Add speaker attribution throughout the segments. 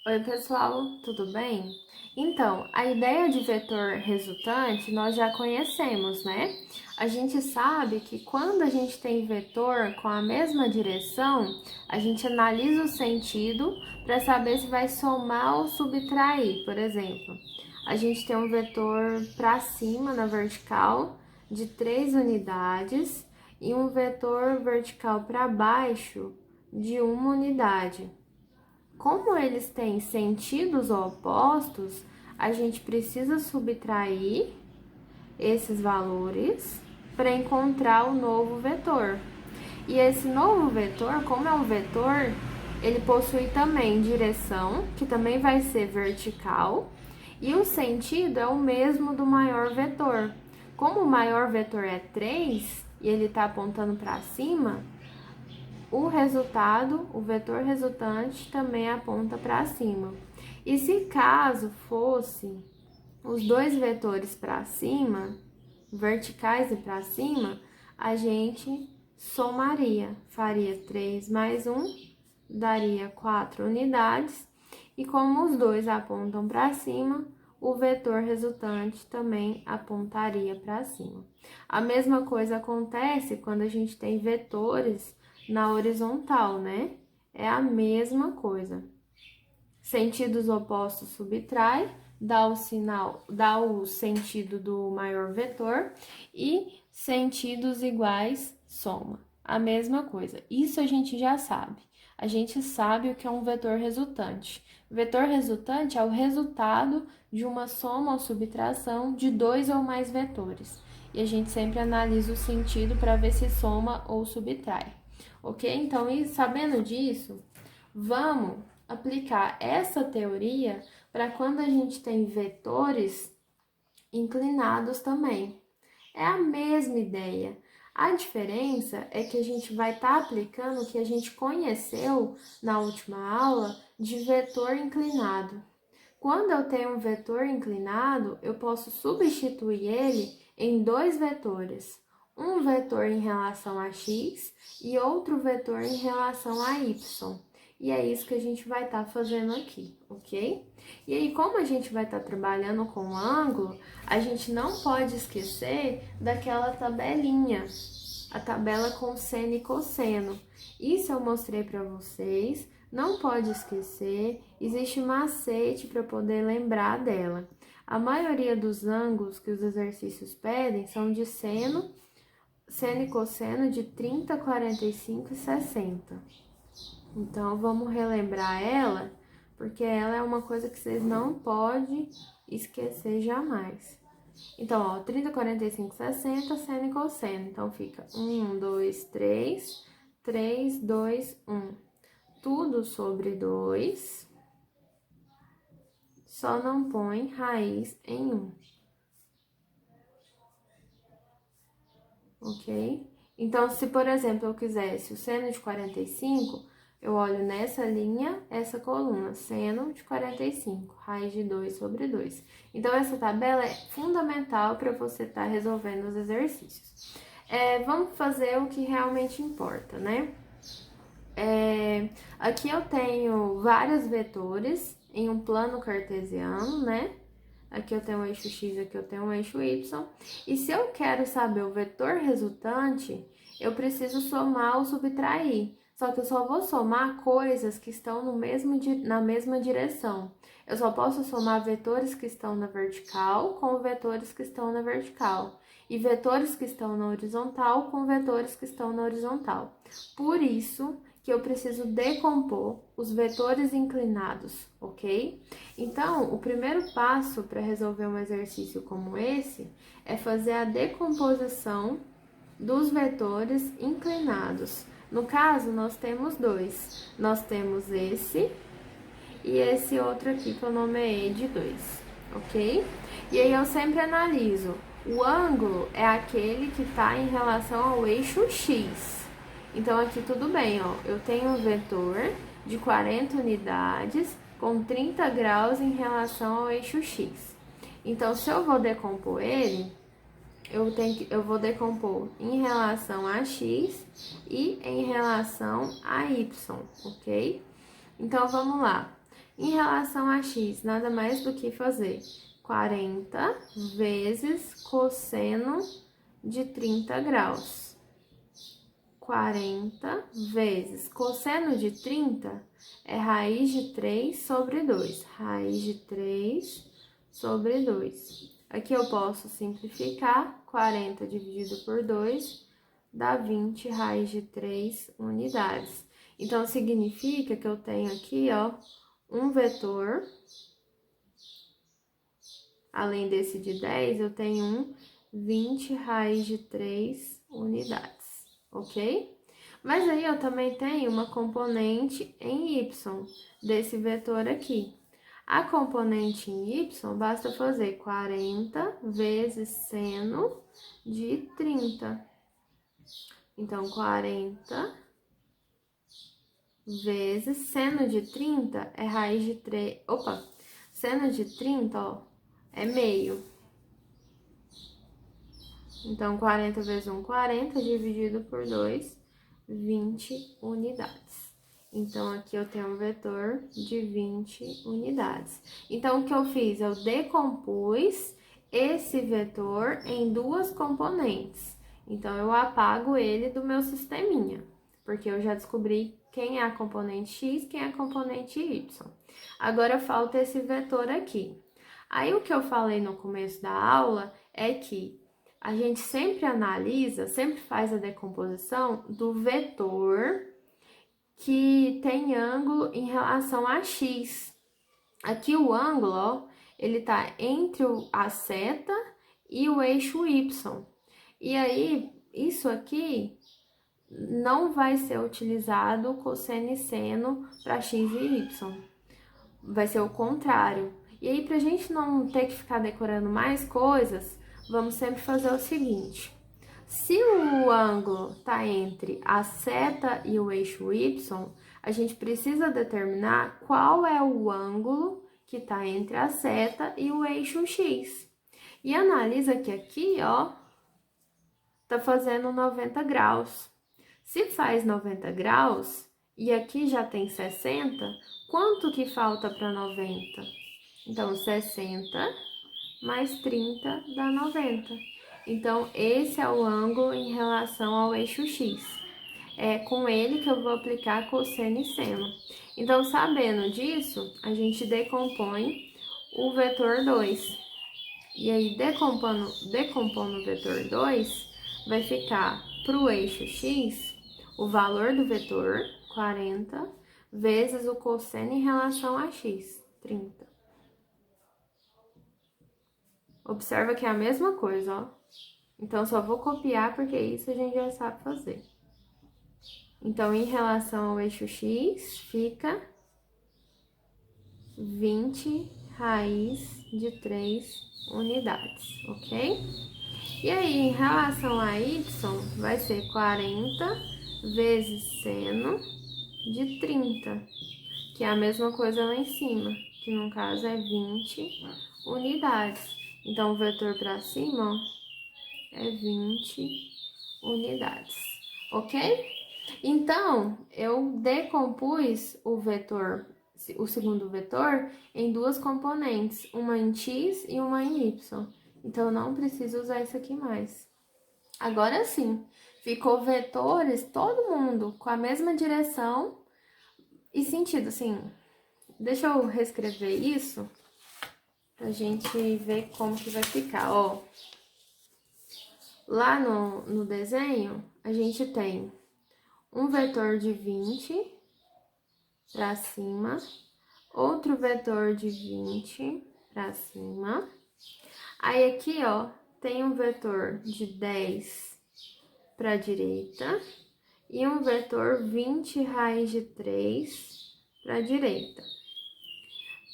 Speaker 1: Oi, pessoal, tudo bem? Então, a ideia de vetor resultante nós já conhecemos, né? A gente sabe que quando a gente tem vetor com a mesma direção, a gente analisa o sentido para saber se vai somar ou subtrair. Por exemplo, a gente tem um vetor para cima na vertical de 3 unidades e um vetor vertical para baixo de 1 unidade. Como eles têm sentidos opostos, a gente precisa subtrair esses valores para encontrar o novo vetor. E esse novo vetor, como é um vetor, ele possui também direção, que também vai ser vertical, e o sentido é o mesmo do maior vetor. Como o maior vetor é 3 e ele está apontando para cima, o resultado, o vetor resultante, também aponta para cima. E se caso fosse os dois vetores para cima, verticais e para cima, a gente somaria. Faria 3 mais 1, daria 4 unidades. E como os dois apontam para cima, o vetor resultante também apontaria para cima. A mesma coisa acontece quando a gente tem vetores na horizontal, né? É a mesma coisa. Sentidos opostos subtrai, dá o sinal, dá o sentido do maior vetor e sentidos iguais soma. A mesma coisa. Isso a gente já sabe. A gente sabe o que é um vetor resultante. Vetor resultante é o resultado de uma soma ou subtração de dois ou mais vetores. E a gente sempre analisa o sentido para ver se soma ou subtrai. Ok? Então, e sabendo disso, vamos aplicar essa teoria para quando a gente tem vetores inclinados também. É a mesma ideia. A diferença é que a gente vai estar aplicando o que a gente conheceu na última aula de vetor inclinado. Quando eu tenho um vetor inclinado, eu posso substituir ele em dois vetores. Um vetor em relação a x e outro vetor em relação a y. E é isso que a gente vai estar fazendo aqui, ok? E aí, como a gente vai estar trabalhando com ângulo, a gente não pode esquecer daquela tabelinha, a tabela com seno e cosseno. Isso eu mostrei para vocês, não pode esquecer, existe macete para poder lembrar dela. A maioria dos ângulos que os exercícios pedem são de seno e cosseno de 30, 45 e 60. Então, vamos relembrar ela, porque ela é uma coisa que vocês não podem esquecer jamais. Então, ó, 30, 45, 60, seno e cosseno. Então, fica 1, 2, 3, 3, 2, 1. Tudo sobre 2, só não põe raiz em 1. Ok? Então, se, por exemplo, eu quisesse o seno de 45, eu olho nessa linha, essa coluna, seno de 45, raiz de 2 sobre 2. Então, essa tabela é fundamental para você estar resolvendo os exercícios. Vamos fazer o que realmente importa, né? Aqui eu tenho vários vetores em um plano cartesiano, né? Aqui eu tenho um eixo x, aqui eu tenho um eixo y. E se eu quero saber o vetor resultante, eu preciso somar ou subtrair. Só que eu só vou somar coisas que estão na mesma direção. Eu só posso somar vetores que estão na vertical com vetores que estão na vertical. E vetores que estão na horizontal com vetores que estão na horizontal. Por isso que eu preciso decompor os vetores inclinados, ok? Então, o primeiro passo para resolver um exercício como esse é fazer a decomposição dos vetores inclinados. No caso, nós temos dois. Nós temos esse e esse outro aqui que eu nomeei de 2, ok? E aí eu sempre analiso. O ângulo é aquele que está em relação ao eixo x. Então, aqui tudo bem, ó. Eu tenho um vetor de 40 unidades com 30 graus em relação ao eixo x. Então, se eu vou decompor ele, eu vou decompor em relação a x e em relação a y, ok? Então, vamos lá. Em relação a x, nada mais do que fazer 40 vezes cosseno de 30 graus. 40 vezes cosseno de 30 é raiz de 3 sobre 2. Raiz de 3 sobre 2. Aqui eu posso simplificar. 40 dividido por 2 dá 20 raiz de 3 unidades. Então, significa que eu tenho aqui, ó, um vetor. Além desse de 10, eu tenho um 20 raiz de 3 unidades, ok? Mas aí eu também tenho uma componente em y desse vetor aqui. A componente em y, basta fazer 40 vezes seno de 30. Então, 40 vezes seno de 30 é raiz de 3... Opa! Seno de 30, ó, é meio. Então, 40 vezes 1, 40, dividido por 2, 20 unidades. Então, aqui eu tenho um vetor de 20 unidades. Então, o que eu fiz? Eu decompus esse vetor em duas componentes. Então, eu apago ele do meu sisteminha, porque eu já descobri quem é a componente x, quem é a componente y. Agora, falta esse vetor aqui. Aí, o que eu falei no começo da aula é que a gente sempre analisa, sempre faz a decomposição do vetor que tem ângulo em relação a x. Aqui o ângulo, ó, ele tá entre a seta e o eixo y. E aí, isso aqui não vai ser utilizado cosseno e seno para x e y. Vai ser o contrário. E aí, pra gente não ter que ficar decorando mais coisas, vamos sempre fazer o seguinte. Se o ângulo está entre a seta e o eixo y, a gente precisa determinar qual é o ângulo que está entre a seta e o eixo x. E analisa que aqui, ó, tá fazendo 90 graus. Se faz 90 graus e aqui já tem 60, quanto que falta para 90? Então, 60 mais 30 dá 90. Então, esse é o ângulo em relação ao eixo x. É com ele que eu vou aplicar cosseno e seno. Então, sabendo disso, a gente decompõe o vetor 2. E aí, decompondo o vetor 2, vai ficar para o eixo x, o valor do vetor, 40, vezes o cosseno em relação a x, 30. Observa que é a mesma coisa, ó. Então, só vou copiar porque isso a gente já sabe fazer. Então, em relação ao eixo x, fica 20 raiz de 3 unidades, ok? E aí, em relação a y, vai ser 40 vezes seno de 30, que é a mesma coisa lá em cima, que no caso é 20 unidades. Então, o vetor para cima, ó, é 20 unidades, ok? Então, eu decompus o vetor, o segundo vetor, em duas componentes, uma em x e uma em y. Então, eu não preciso usar isso aqui mais. Agora sim, ficou vetores, todo mundo com a mesma direção e sentido, assim. Deixa eu reescrever isso pra gente ver como que vai ficar, ó. Lá no desenho, a gente tem um vetor de 20 para cima, outro vetor de 20 para cima. Aí aqui, ó, tem um vetor de 10 para a direita e um vetor 20 raiz de 3 para a direita.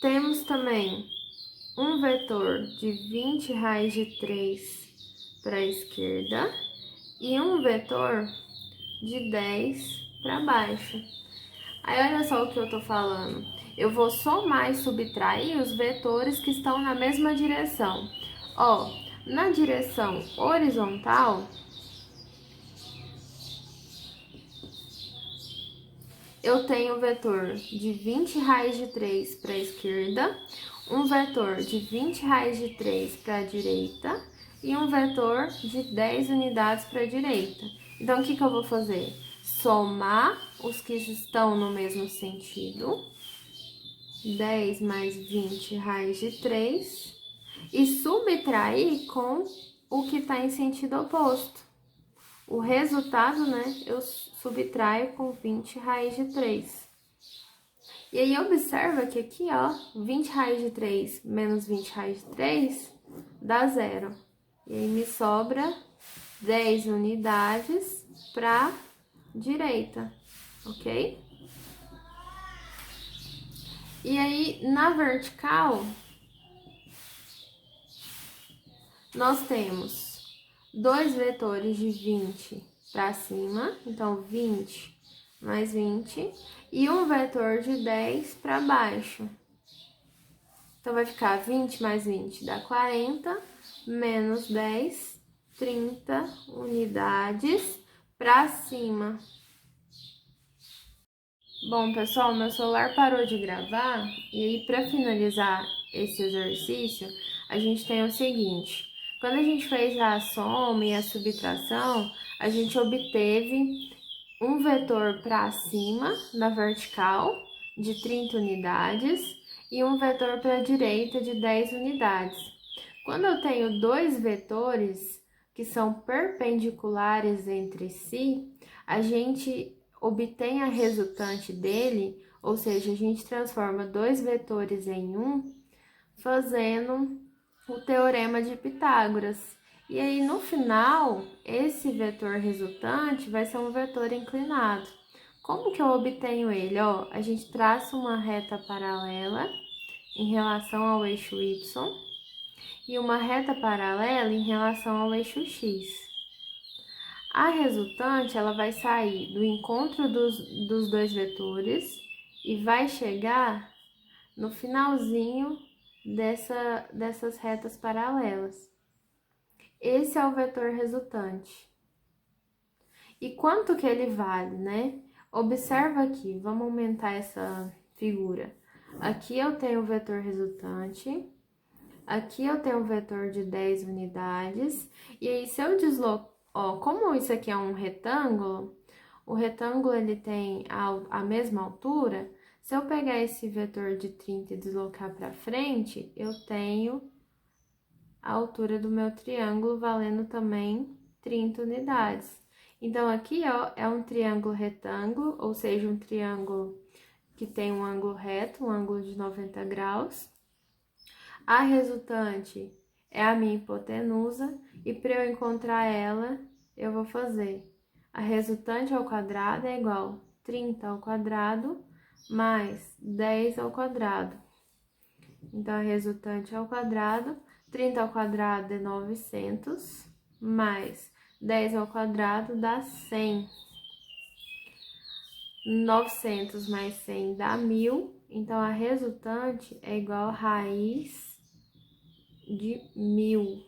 Speaker 1: Temos também um vetor de 20 raiz de 3 para a esquerda e um vetor de 10 para baixo. Aí, olha só o que eu tô falando. Eu vou somar e subtrair os vetores que estão na mesma direção. Ó, na direção horizontal, eu tenho o vetor de 20 raiz de 3 para a esquerda, um vetor de 20 raiz de 3 para a direita e um vetor de 10 unidades para a direita. Então, o que eu vou fazer? Somar os que estão no mesmo sentido, 10 mais 20 raiz de 3, e subtrair com o que está em sentido oposto. O resultado, né, eu subtraio com 20 raiz de 3. E aí, observa que aqui, ó, 20 raiz de 3 menos 20 raiz de 3 dá zero. E aí, me sobra 10 unidades para direita, ok? E aí, na vertical, nós temos dois vetores de 20 para cima, então 20 mais 20, e um vetor de 10 para baixo. Então, vai ficar 20 mais 20 dá 40, menos 10, 30 unidades para cima. Bom, pessoal, meu celular parou de gravar, e aí, para finalizar esse exercício, a gente tem o seguinte: quando a gente fez a soma e a subtração, a gente obteve um vetor para cima, na vertical, de 30 unidades, e um vetor para a direita de 10 unidades. Quando eu tenho dois vetores que são perpendiculares entre si, a gente obtém a resultante dele, ou seja, a gente transforma dois vetores em um, fazendo o teorema de Pitágoras. E aí, no final, esse vetor resultante vai ser um vetor inclinado. Como que eu obtenho ele? Ó, a gente traça uma reta paralela em relação ao eixo Y e uma reta paralela em relação ao eixo X. A resultante, ela vai sair do encontro dos dois vetores e vai chegar no finalzinho dessas retas paralelas. Esse é o vetor resultante. E quanto que ele vale, né? Observa aqui, vamos aumentar essa figura. Aqui eu tenho o vetor resultante, aqui eu tenho o vetor de 10 unidades, e aí se eu deslocar, ó, como isso aqui é um retângulo, o retângulo ele tem a mesma altura. Se eu pegar esse vetor de 30 e deslocar para frente, eu tenho a altura do meu triângulo valendo também 30 unidades. Então, aqui, ó, é um triângulo retângulo, ou seja, um triângulo que tem um ângulo reto, um ângulo de 90 graus. A resultante é a minha hipotenusa, e para eu encontrar ela, eu vou fazer a resultante ao quadrado é igual a 30 ao quadrado mais 10 ao quadrado. Então, a resultante ao quadrado, 30 ao quadrado é 900, mais 10 ao quadrado dá 100. 900 mais 100 dá 1000, então a resultante é igual a raiz de 1000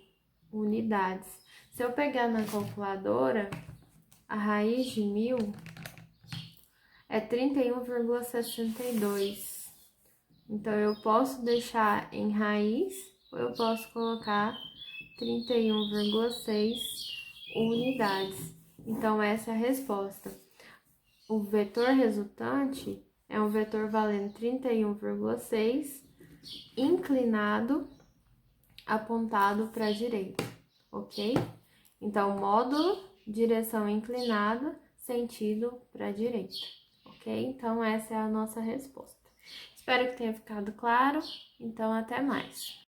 Speaker 1: unidades. Se eu pegar na calculadora, a raiz de 1000 é 31,62. Então, eu posso deixar em raiz ou eu posso colocar 31,6 unidades. Então, essa é a resposta. O vetor resultante é um vetor valendo 31,6, inclinado, apontado para a direita, ok? Então, módulo, direção inclinada, sentido para a direita, ok? Então, essa é a nossa resposta. Espero que tenha ficado claro, então até mais.